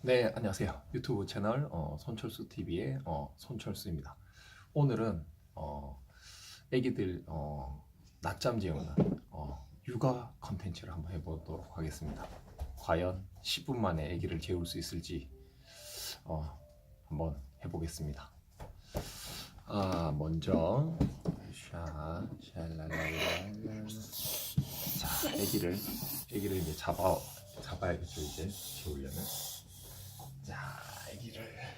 네, 안녕하세요. 유튜브 채널 손철수 TV의 손철수입니다. 오늘은 애기들 낮잠 재우는 육아 컨텐츠를 한번 해보도록 하겠습니다. 과연 10분 만에 애기를 재울 수 있을지 한번 해보겠습니다. 먼저 샤랄랄랄. 자, 애기를 이제 잡아야겠죠, 이제 재우려면. 자, 애기를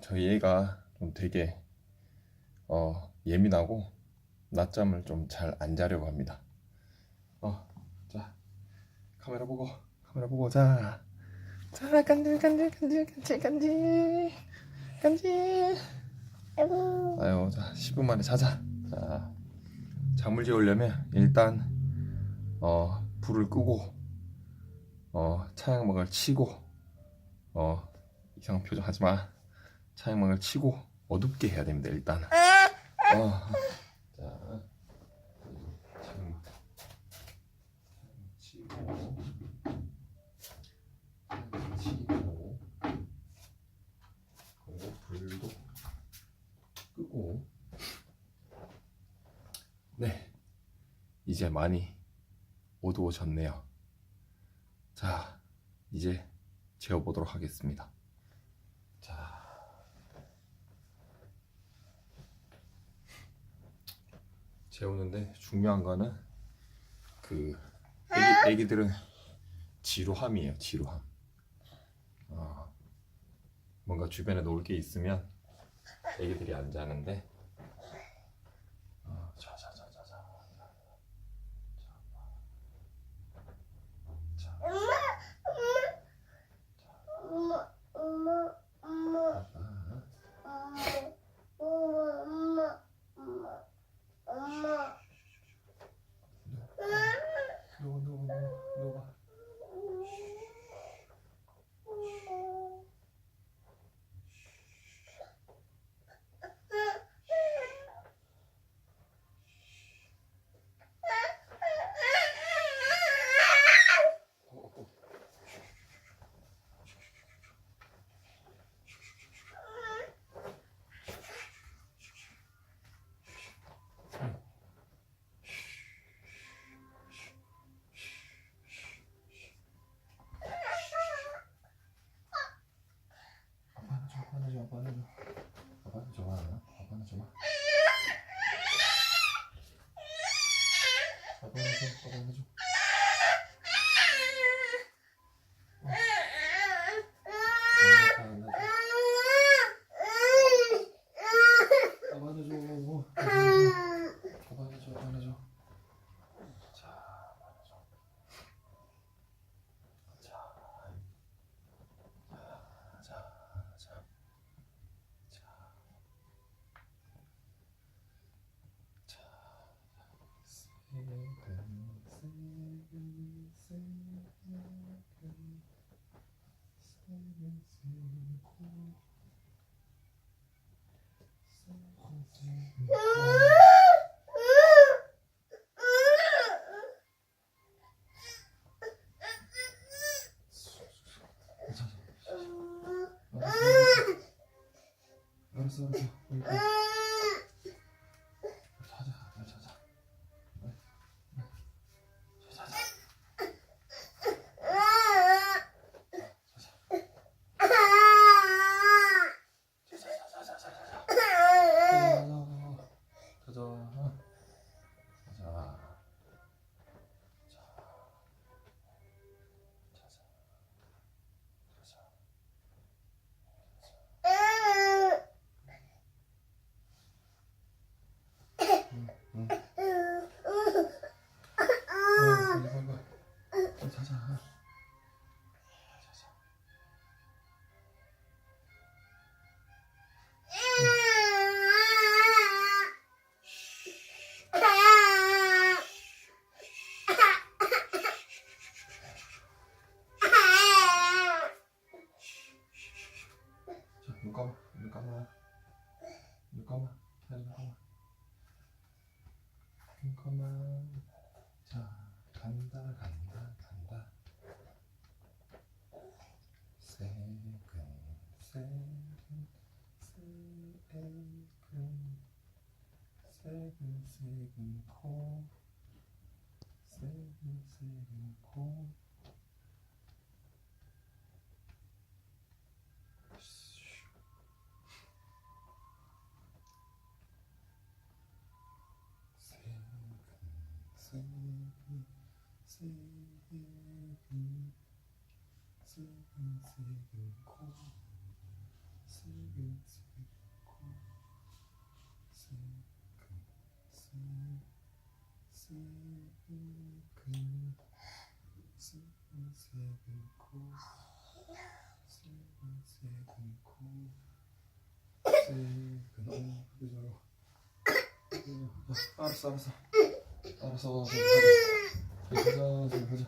저희 애가 좀 되게 예민하고 낮잠을 좀 잘 안 자려고 합니다. 자, 카메라 보고 자, 간질 간질 간질 간질 간질 간질. 아유, 자, 10분 만에 자자. 자, 잠을 재우려면 일단 불을 끄고 차양막을 치고 이상한 표정 하지 마. 차양막을 치고 어둡게 해야 됩니다. 일단. 자, 지금 치고 그리고 불도 끄고. 네, 이제 많이 어두워졌네요. 자, 이제 재워보도록 하겠습니다. 자, 재우는데 중요한 거는 그 애기들은 지루함이에요. 지루함. 뭔가 주변에 놀 게 있으면 애기들이 안 자는데. 누워. 알았어. 검은색은 코 알았어 알았어 알았어 저기 보자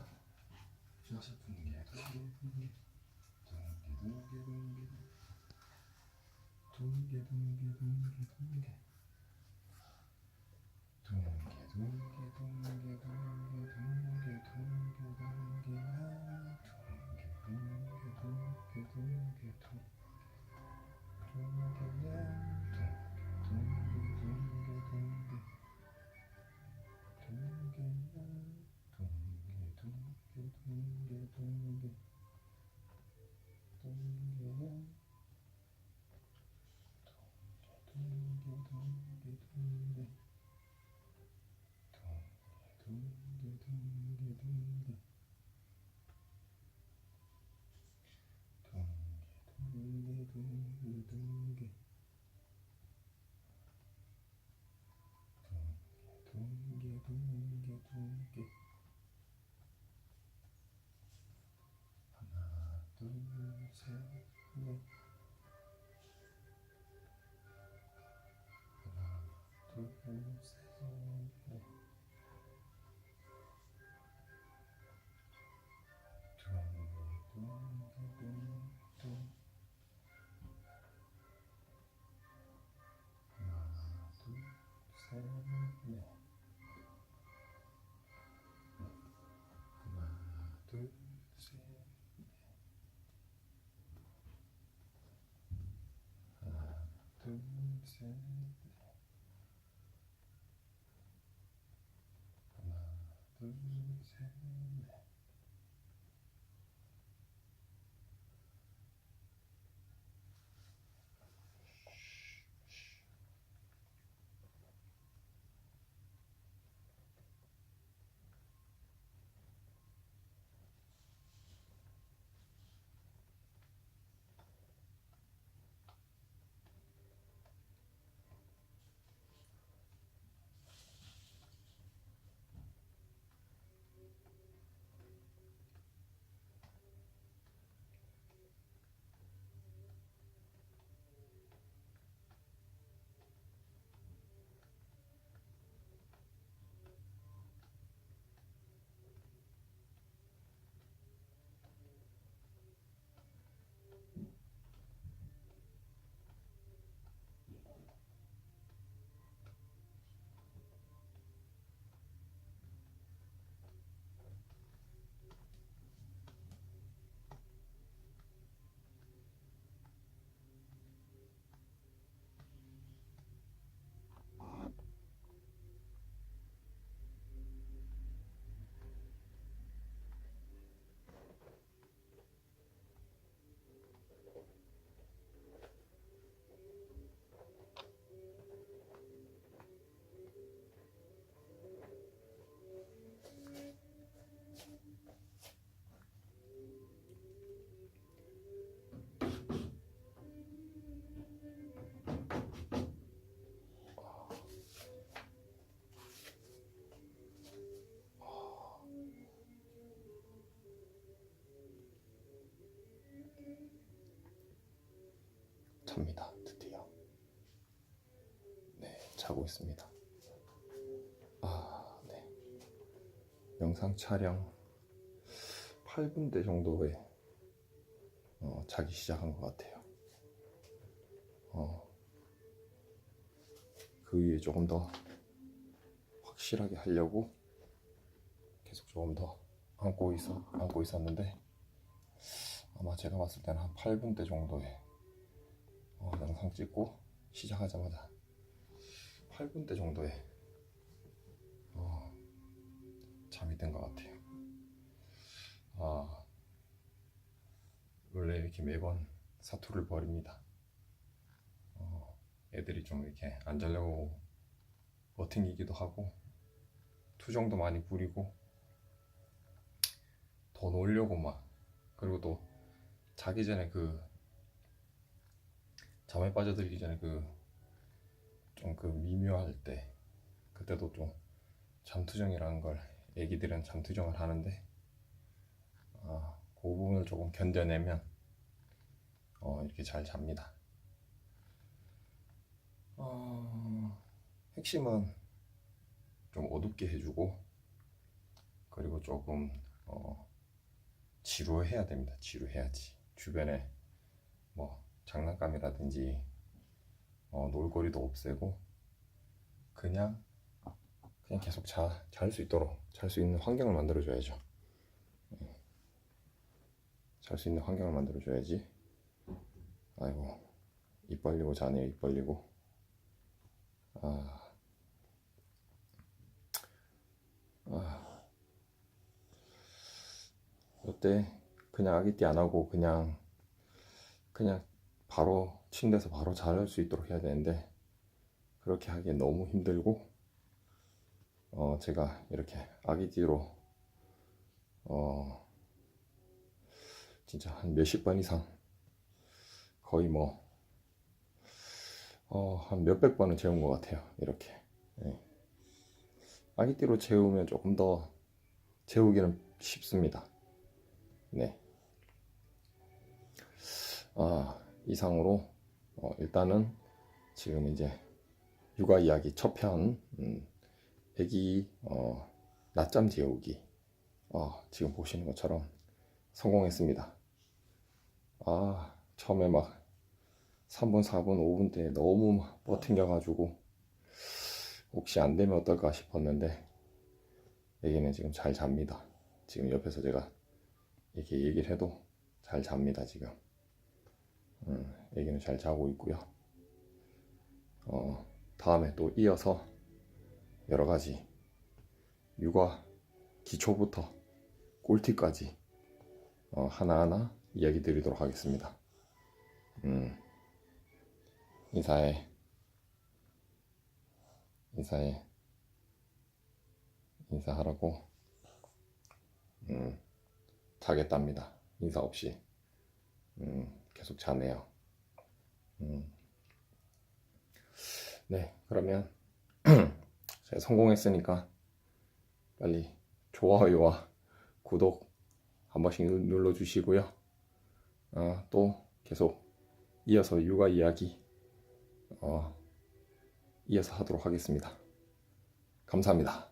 잡니다. 드디어. 네, 자고 있습니다. 네. 영상 촬영 8분대 정도에 자기 시작한 것 같아요. 그 위에 조금 더 확실하게 하려고 계속 조금 더 안고 있었는데 아마 제가 봤을 때는 한 8분대 정도에 영상 찍고 시작하자마자 8분대 정도에 잠이 든 것 같아요. 아, 원래 이렇게 매번 사투를 벌입니다. 애들이 좀 이렇게 안 자려고 버팅기기도 하고 투정도 많이 부리고 더 놀려고 막, 그리고 또 자기 전에 잠에 빠져들기 전에 좀 미묘할 때, 그때도 좀 잠투정이라는 걸, 애기들은 잠투정을 하는데 그 부분을 조금 견뎌내면 이렇게 잘 잡니다. 핵심은 좀 어둡게 해주고, 그리고 조금 지루해야 됩니다. 지루해야지. 주변에 뭐 장난감이라든지 놀거리도 없애고 그냥 계속 잘 수 있도록, 잘 수 있는 환경을 만들어줘야죠. 잘 수 있는 환경을 만들어줘야지. 아이고, 입 벌리고 자네요. 입 벌리고. 이때 그냥 아기띠 안 하고 그냥 바로 침대에서 바로 잘 수 있도록 해야 되는데, 그렇게 하기엔 너무 힘들고, 제가 이렇게 아기띠로 진짜 한 몇십 번 이상, 거의 한 몇백 번은 재운 것 같아요. 이렇게. 네. 아기띠로 재우면 조금 더 재우기는 쉽습니다. 네. 이상으로 일단은 지금 이제 육아 이야기 첫 편, 애기 낮잠 재우기, 지금 보시는 것처럼 성공했습니다. 처음에 막 3분, 4분, 5분 때 너무 버팅겨가지고 혹시 안 되면 어떨까 싶었는데, 애기는 지금 잘 잡니다. 지금 옆에서 제가 이렇게 얘기를 해도 잘 잡니다. 지금 애기는 잘 자고 있고요. 다음에 또 이어서 여러 가지 육아 기초부터 꿀팁까지 하나하나 이야기 드리도록 하겠습니다. 인사하라고 자겠답니다. 인사 없이 계속 자네요. 네, 그러면 제가 성공했으니까 빨리 좋아요와 구독 한 번씩 눌러주시고요. 또 계속 이어서 육아 이야기 이어서 하도록 하겠습니다. 감사합니다.